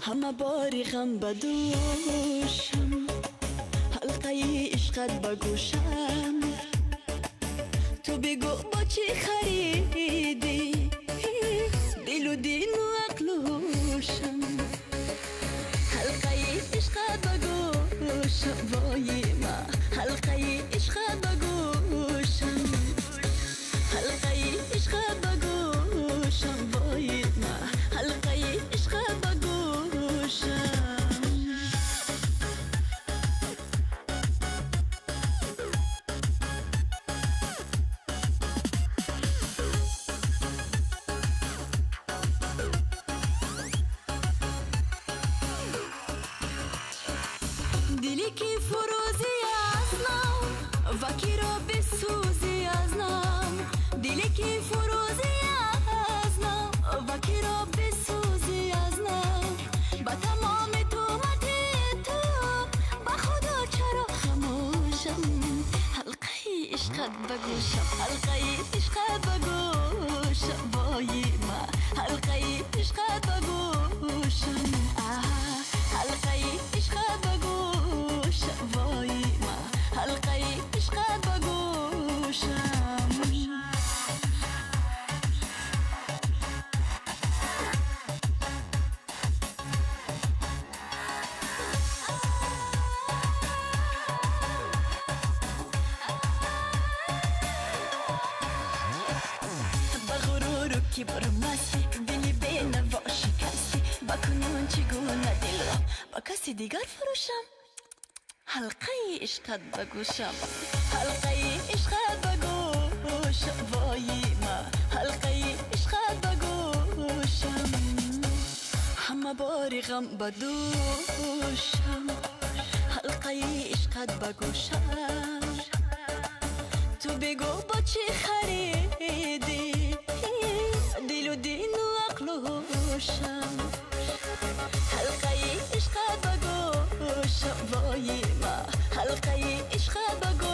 همه باری غم بدوشم، حلقه عشقت بگوشم. تو بگو با چی خریدی دل و دین و عقل و هوشم. حلقه عشقت بگوشم وای ما، حلقه عشقت بگوشم، حلقه عشقت بگوشم وای ما، حلقه عشقت بگوشم. دلی که فروزی از نام و کی را بسوزی از نام، دلی که فروزی از نام و کی را بسوزی از نام. با تمام تومت تو با خدا چرا خموشم. حلقه عشقت بگوشم، حلقه عشقت بگوشم وای ما، حلقه عشقت بگوشم. حلقه عشقت بگوشم وای ما، حلقه عشقت بگوشم. بغرور و کبر مستی دلی به نوا شکستی، با کنون چگونه دل را با کسی دیگر فروشم. حلقه عشقت بگوشم، حلقه عشقت بگوشم وای ما، حلقه عشقت بگوشم. همه باری غم بدوشم، حلقه عشقت بگوشم. تو بگو با چی خریدی دل و دین و عقل و هوشم. حلقه عشقت بگوشم وای ما، حلقه عشقت بگوشم.